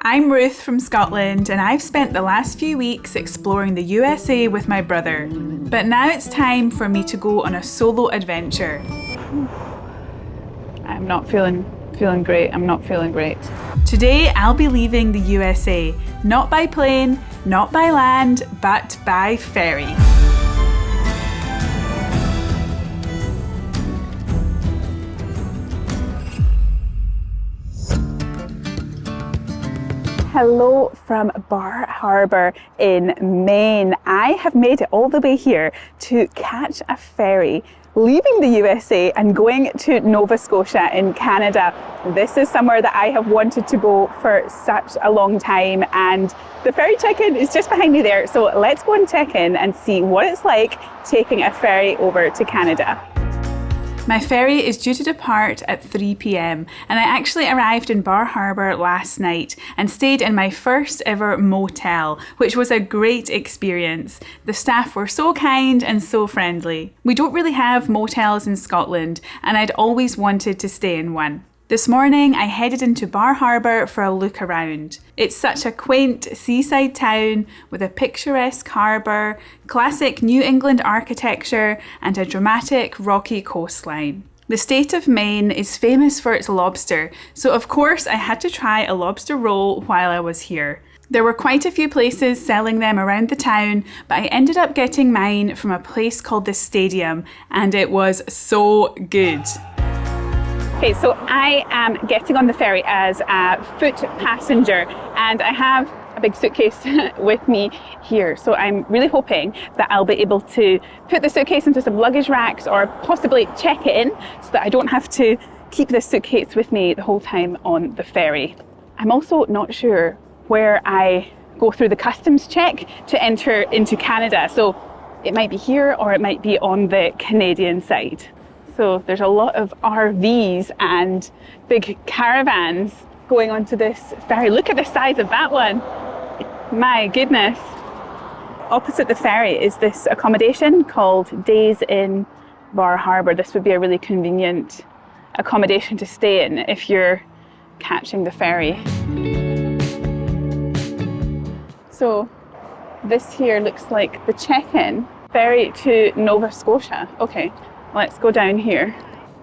I'm Ruth from Scotland and I've spent the last few weeks exploring the USA with my brother. But now it's time for me to go on a solo adventure. I'm not feeling great. Today I'll be leaving the USA, not by plane, not by land, but by ferry. Hello from Bar Harbour in Maine. I have made it all the way here to catch a ferry, leaving the USA and going to Nova Scotia in Canada. This is somewhere that I have wanted to go for such a long time, and the ferry check-in is just behind me there. So let's go and check in and see what it's like taking a ferry over to Canada. My ferry is due to depart at 3 p.m. and I actually arrived in Bar Harbour last night and stayed in my first ever motel, which was a great experience. The staff were so kind and so friendly. We don't really have motels in Scotland and I'd always wanted to stay in one. This morning I headed into Bar Harbour for a look around. It's such a quaint seaside town with a picturesque harbour, classic New England architecture and a dramatic rocky coastline. The state of Maine is famous for its lobster, so of course I had to try a lobster roll while I was here. There were quite a few places selling them around the town, but I ended up getting mine from a place called the Stadium and it was so good. Okay, so I am getting on the ferry as a foot passenger and I have a big suitcase with me here. So I'm really hoping that I'll be able to put the suitcase into some luggage racks or possibly check it in so that I don't have to keep this suitcase with me the whole time on the ferry. I'm also not sure where I go through the customs check to enter into Canada. So it might be here or it might be on the Canadian side. So there's a lot of RVs and big caravans going onto this ferry. Look at the size of that one. My goodness. Opposite the ferry is this accommodation called Days in Bar Harbour. This would be a really convenient accommodation to stay in if you're catching the ferry. So this here looks like the check-in. Ferry to Nova Scotia. Okay. Let's go down here.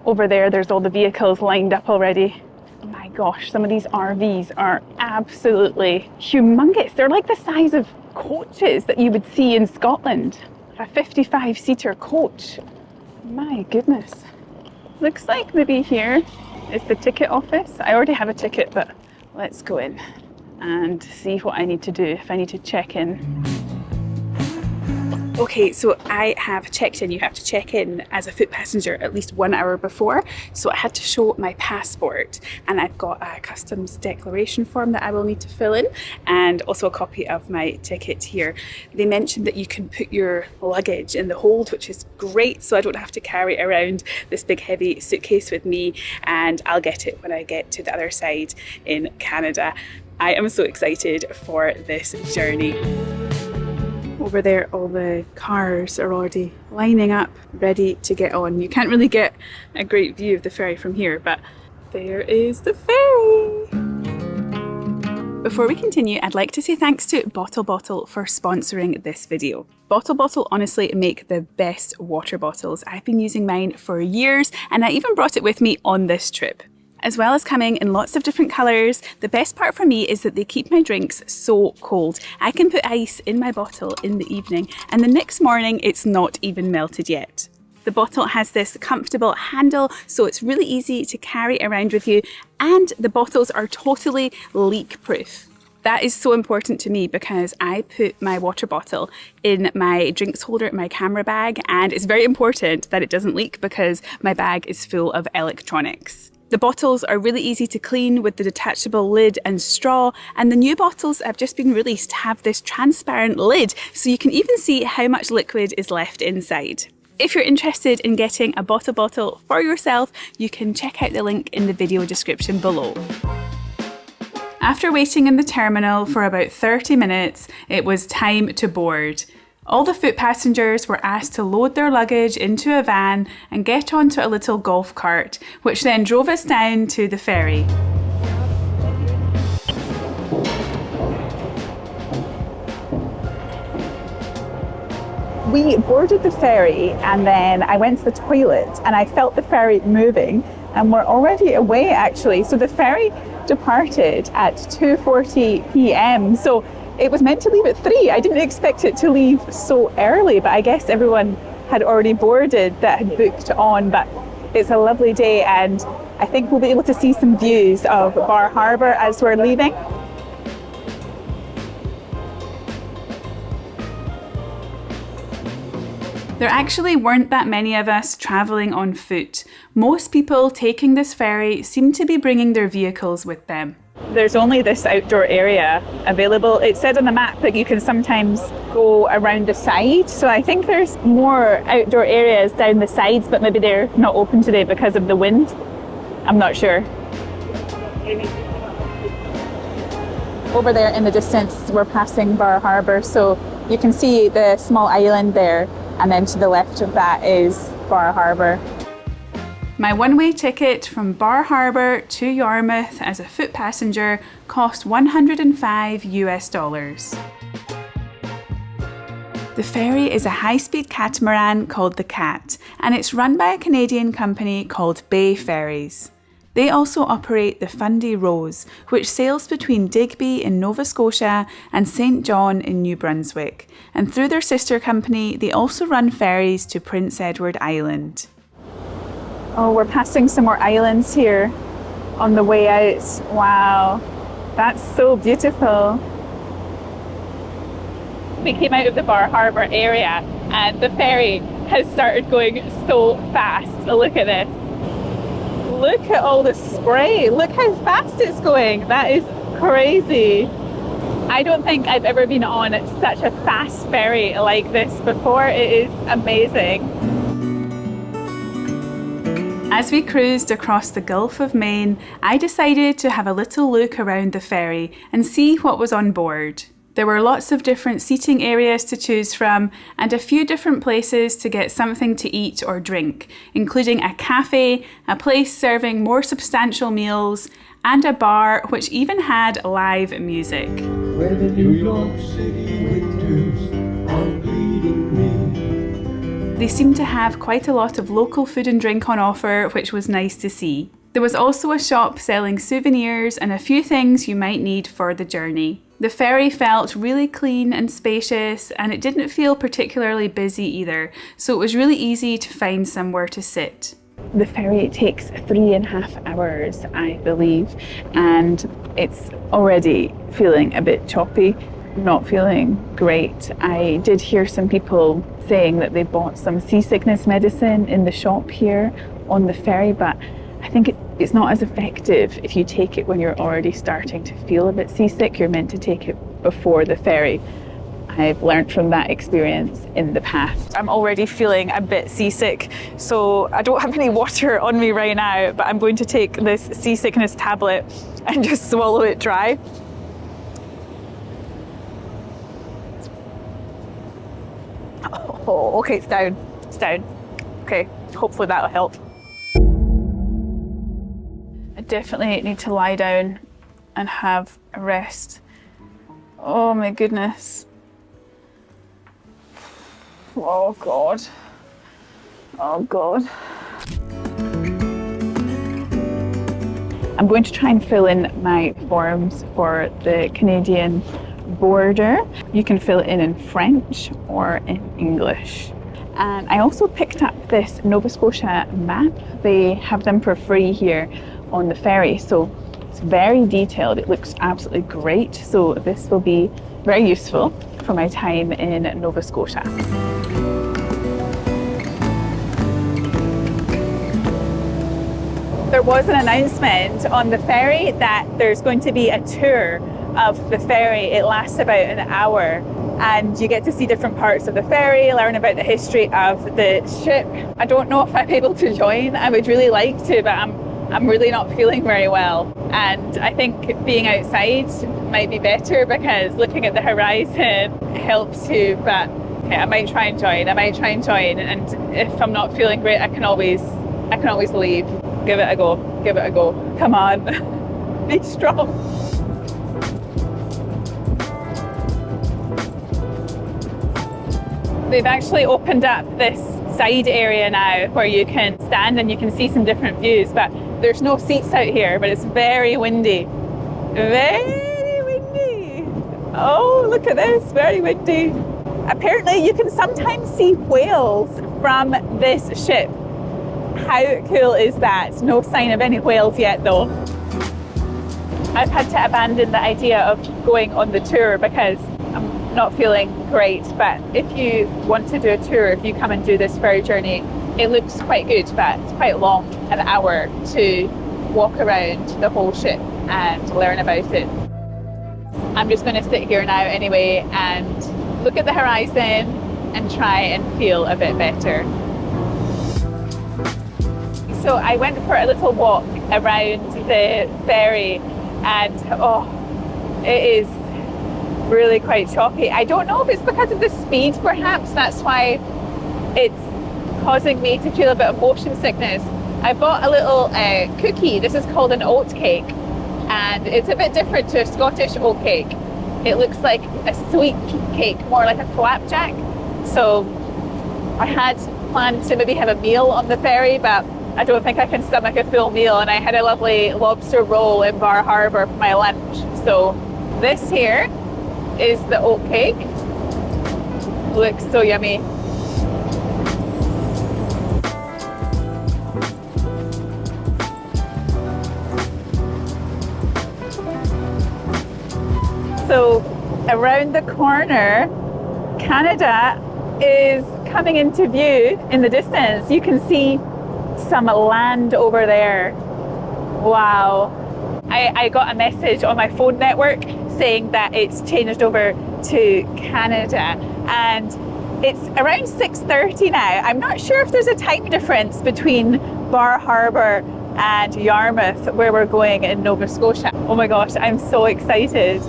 Over there, there's all the vehicles lined up already. Oh my gosh, some of these RVs are absolutely humongous. They're like the size of coaches that you would see in Scotland. A 55-seater coach. My goodness. Looks like maybe here is the ticket office. I already have a ticket, but let's go in and see what I need to do if I need to check in. Okay, so I have checked in. You have to check in as a foot passenger at least 1 hour before. So I had to show my passport and I've got a customs declaration form that I will need to fill in and also a copy of my ticket here. They mentioned that you can put your luggage in the hold, which is great. So I don't have to carry around this big heavy suitcase with me and I'll get it when I get to the other side in Canada. I am so excited for this journey. Over there, all the cars are already lining up, ready to get on. You can't really get a great view of the ferry from here, but there is the ferry. Before we continue, I'd like to say thanks to Bottle Bottle for sponsoring this video. Bottle Bottle honestly make the best water bottles. I've been using mine for years and I even brought it with me on this trip. As well as coming in lots of different colours, the best part for me is that they keep my drinks so cold. I can put ice in my bottle in the evening and the next morning it's not even melted yet. The bottle has this comfortable handle, so it's really easy to carry around with you, and the bottles are totally leak proof. That is so important to me because I put my water bottle in my drinks holder in my camera bag, and it's very important that it doesn't leak because my bag is full of electronics. The bottles are really easy to clean with the detachable lid and straw, and the new bottles have just been released have this transparent lid so you can even see how much liquid is left inside. If you're interested in getting a Bottle Bottle for yourself, you can check out the link in the video description below. After waiting in the terminal for about 30 minutes, it was time to board. All the foot passengers were asked to load their luggage into a van and get onto a little golf cart, which then drove us down to the ferry. We boarded the ferry and then I went to the toilet and I felt the ferry moving, and we're already away actually. So the ferry departed at 2:40 p.m. So it was meant to leave at 3. I didn't expect it to leave so early, but I guess everyone had already boarded that had booked on. But it's a lovely day and I think we'll be able to see some views of Bar Harbour as we're leaving. There actually weren't that many of us travelling on foot. Most people taking this ferry seem to be bringing their vehicles with them. There's only this outdoor area available. It said on the map that you can sometimes go around the side, so I think there's more outdoor areas down the sides, but maybe they're not open today because of the wind. I'm not sure. Over there in the distance we're passing Bar Harbour, so you can see the small island there, and then to the left of that is Bar Harbour. My one-way ticket from Bar Harbour to Yarmouth as a foot passenger cost $105 US. The ferry is a high-speed catamaran called the Cat, and it's run by a Canadian company called Bay Ferries. They also operate the Fundy Rose, which sails between Digby in Nova Scotia and St. John in New Brunswick. And through their sister company, they also run ferries to Prince Edward Island. Oh, we're passing some more islands here on the way out. Wow, that's so beautiful. We came out of the Bar Harbour area and the ferry has started going so fast. Look at this. Look at all the spray. Look how fast it's going. That is crazy. I don't think I've ever been on such a fast ferry like this before. It is amazing. As we cruised across the Gulf of Maine, I decided to have a little look around the ferry and see what was on board. There were lots of different seating areas to choose from and a few different places to get something to eat or drink, including a cafe, a place serving more substantial meals, and a bar which even had live music. Where the New York City winters are bleeding me. They seemed to have quite a lot of local food and drink on offer, which was nice to see. There was also a shop selling souvenirs and a few things you might need for the journey. The ferry felt really clean and spacious, and it didn't feel particularly busy either, so it was really easy to find somewhere to sit. The ferry takes 3.5 hours, I believe, and it's already feeling a bit choppy, not feeling great. I did hear some people saying that they bought some seasickness medicine in the shop here on the ferry, but I think it's not as effective if you take it when you're already starting to feel a bit seasick. You're meant to take it before the ferry. I've learned from that experience in the past. I'm already feeling a bit seasick, so I don't have any water on me right now, but I'm going to take this seasickness tablet and just swallow it dry. Oh, okay, it's down. It's down. Okay, hopefully that'll help. I definitely need to lie down and have a rest. Oh my goodness. Oh God. Oh God. I'm going to try and fill in my forms for the Canadian border. You can fill it in French or in English. And I also picked up this Nova Scotia map. They have them for free here on the ferry, so it's very detailed. It looks absolutely great, so this will be very useful for my time in Nova Scotia. There was an announcement on the ferry that there's going to be a tour of the ferry. It lasts about an hour and you get to see different parts of the ferry, learn about the history of the ship. I don't know if I'm able to join. I would really like to, but I'm really not feeling very well. And I think being outside might be better because looking at the horizon helps too, but okay, I might try and join. And if I'm not feeling great, I can always leave. Give it a go. Come on, be strong. They've actually opened up this side area now where you can stand and you can see some different views, but there's no seats out here, but it's very windy. Very windy. Oh, look at this, very windy. Apparently you can sometimes see whales from this ship. How cool is that? No sign of any whales yet though. I've had to abandon the idea of going on the tour because I'm not feeling great, but if you want to do a tour, if you come and do this ferry journey, it looks quite good, but it's quite long, an hour to walk around the whole ship and learn about it. I'm just going to sit here now anyway and look at the horizon and try and feel a bit better. So I went for a little walk around the ferry and it is really quite choppy. I don't know if it's because of the speed, perhaps that's why it's causing me to feel a bit of motion sickness. I bought a little cookie. This is called an oat cake and it's a bit different to a Scottish oat cake. It looks like a sweet cake, more like a flapjack. So I had planned to maybe have a meal on the ferry, but I don't think I can stomach a full meal, and I had a lovely lobster roll in Bar Harbour for my lunch. So this here is the oat cake. Looks so yummy. So around the corner, Canada is coming into view in the distance. You can see some land over there. Wow. I got a message on my phone network saying that it's changed over to Canada and it's around 6:30 now. I'm not sure if there's a time difference between Bar Harbour and Yarmouth where we're going in Nova Scotia. Oh my gosh, I'm so excited.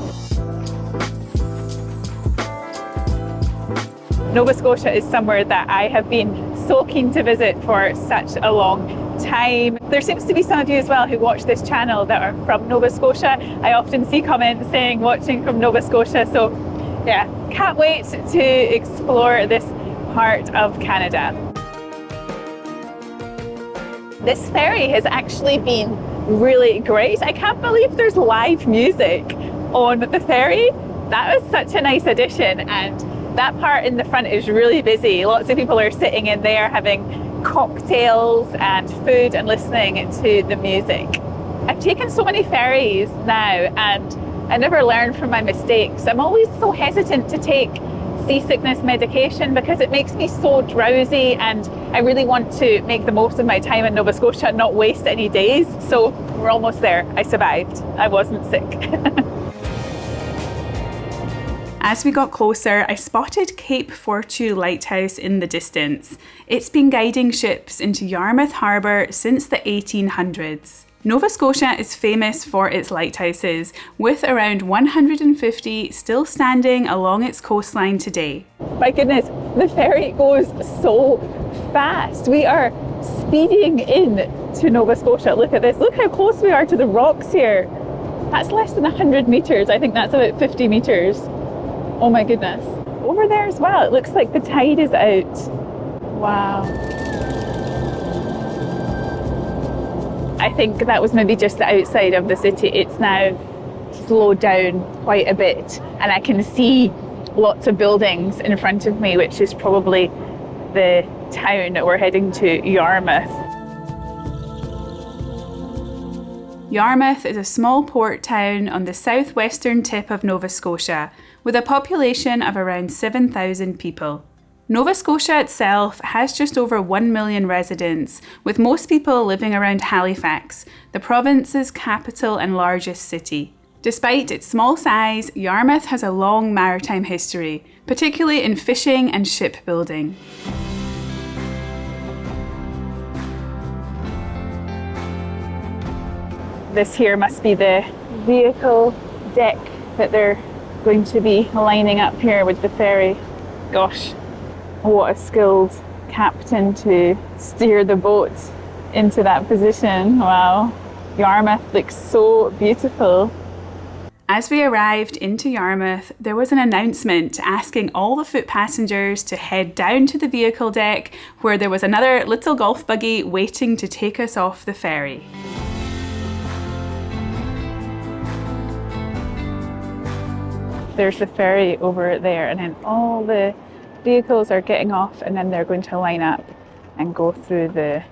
Nova Scotia is somewhere that I have been so keen to visit for such a long time. There seems to be some of you as well who watch this channel that are from Nova Scotia. I often see comments saying watching from Nova Scotia, so yeah, can't wait to explore this part of Canada. This ferry has actually been really great. I can't believe there's live music on the ferry. That was such a nice addition, and that part in the front is really busy. Lots of people are sitting in there having cocktails and food and listening to the music. I've taken so many ferries now and I never learn from my mistakes. I'm always so hesitant to take seasickness medication because it makes me so drowsy, and I really want to make the most of my time in Nova Scotia and not waste any days. So we're almost there. I survived. I wasn't sick. As we got closer, I spotted Cape Fortune Lighthouse in the distance. It's been guiding ships into Yarmouth Harbour since the 1800s. Nova Scotia is famous for its lighthouses, with around 150 still standing along its coastline today. My goodness, the ferry goes so fast. We are speeding in to Nova Scotia. Look at this. Look how close we are to the rocks here. That's less than 100 metres. I think that's about 50 metres. Oh my goodness. Over there as well, it looks like the tide is out. Wow. I think that was maybe just the outside of the city. It's now slowed down quite a bit, and I can see lots of buildings in front of me, which is probably the town that we're heading to, Yarmouth. Yarmouth is a small port town on the southwestern tip of Nova Scotia, with a population of around 7,000 people. Nova Scotia itself has just over 1 million residents, with most people living around Halifax, the province's capital and largest city. Despite its small size, Yarmouth has a long maritime history, particularly in fishing and shipbuilding. This here must be the vehicle deck that they're going to be lining up here with the ferry. Gosh, what a skilled captain to steer the boat into that position. Wow. Yarmouth looks so beautiful. As we arrived into Yarmouth, there was an announcement asking all the foot passengers to head down to the vehicle deck where there was another little golf buggy waiting to take us off the ferry. There's the ferry over there, and then all the vehicles are getting off, and then they're going to line up and go through the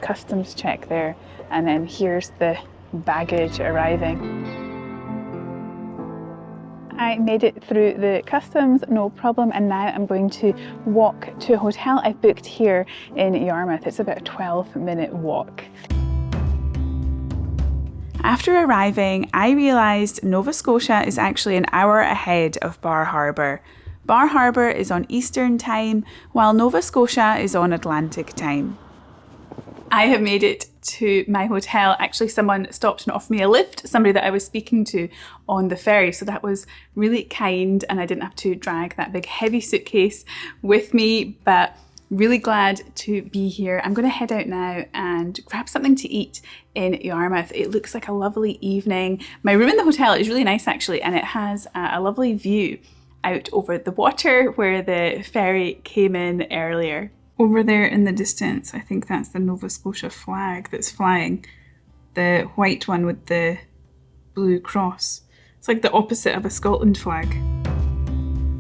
customs check there, and then here's the baggage arriving. I made it through the customs, no problem, and now I'm going to walk to a hotel I've booked here in Yarmouth. It's about a 12-minute walk. After arriving, I realised Nova Scotia is actually an hour ahead of Bar Harbour. Bar Harbour is on Eastern Time, while Nova Scotia is on Atlantic Time. I have made it to my hotel. Actually, someone stopped and offered me a lift, somebody that I was speaking to on the ferry, so that was really kind, and I didn't have to drag that big heavy suitcase with me, but really glad to be here. I'm going to head out now and grab something to eat in Yarmouth. It looks like a lovely evening. My room in the hotel is really nice actually, and it has a lovely view out over the water where the ferry came in earlier. Over there in the distance, I think that's the Nova Scotia flag that's flying. The white one with the blue cross. It's like the opposite of a Scotland flag.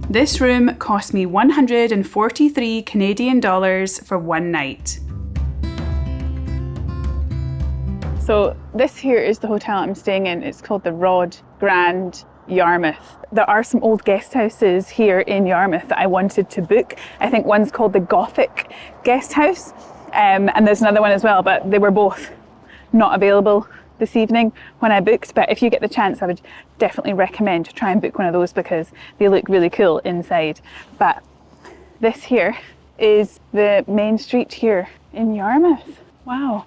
This room cost me 143 Canadian dollars for one night. So this here is the hotel I'm staying in. It's called the Rod Grand Yarmouth. There are some old guest houses here in Yarmouth that I wanted to book. I think one's called the Gothic Guest House, and there's another one as well, but they were both not available this evening when I booked. But if you get the chance, I would definitely recommend to try and book one of those because they look really cool inside. But this here is the main street here in Yarmouth. Wow.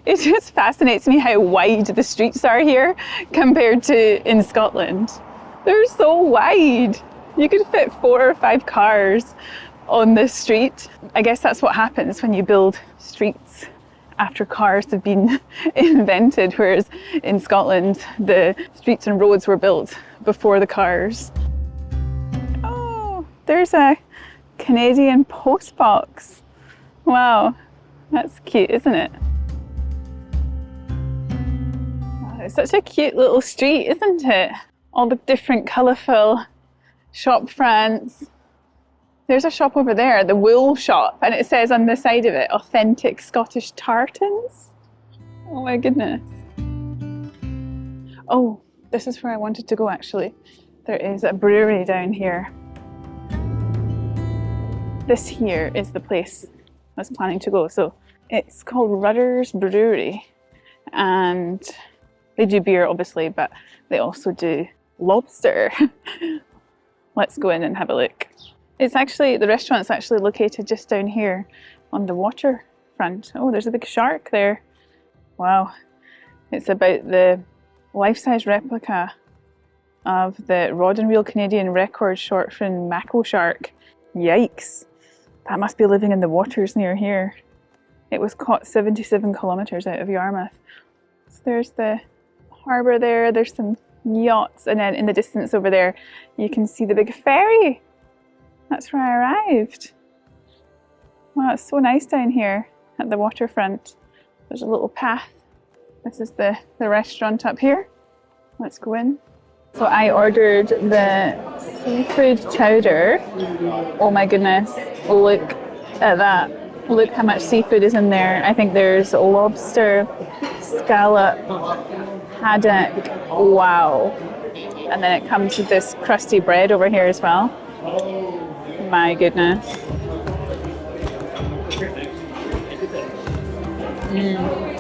It just fascinates me how wide the streets are here compared to in Scotland. They're so wide. You could fit 4 or 5 cars on this street. I guess that's what happens when you build streets after cars have been invented, whereas in Scotland the streets and roads were built before the cars. Oh, there's a Canadian post box. Wow, that's cute, isn't it? It's such a cute little street, isn't it? All the different colourful shop fronts. There's a shop over there, the wool shop, and it says on the side of it, authentic Scottish tartans. Oh my goodness. Oh, this is where I wanted to go actually. There is a brewery down here. This here is the place I was planning to go. So it's called Rudder's Brewery, and they do beer obviously, but they also do lobster. Let's go in and have a look. It's actually, the restaurant's actually located just down here on the waterfront. Oh, there's a big shark there. Wow. It's about the life-size replica of the rod and reel Canadian record short fin mackerel shark. Yikes. That must be living in the waters near here. It was caught 77 kilometres out of Yarmouth. So there's the harbour there, there's some yachts, and then in the distance over there you can see the big ferry. That's where I arrived. Wow, it's so nice down here at the waterfront. There's a little path. This is the restaurant up here. Let's go in. So I ordered the seafood chowder. Oh my goodness, look at that. Look how much seafood is in there. I think there's lobster, scallop, haddock. Wow. And then it comes with this crusty bread over here as well. My goodness.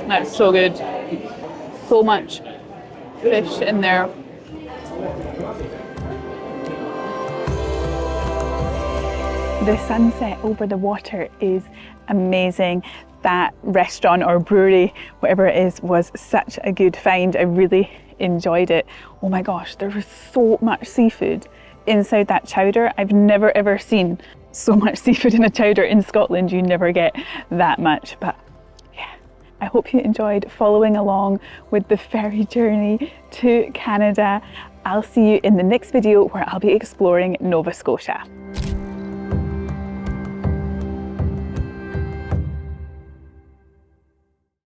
That's so good. So much fish in there. The sunset over the water is amazing. That restaurant or brewery, whatever it is, was such a good find. I really enjoyed it. Oh my gosh, there was so much seafood inside that chowder. I've never ever seen so much seafood in a chowder in Scotland. You never get that much. But yeah, I hope you enjoyed following along with the ferry journey to Canada. I'll see you in the next video where I'll be exploring Nova Scotia.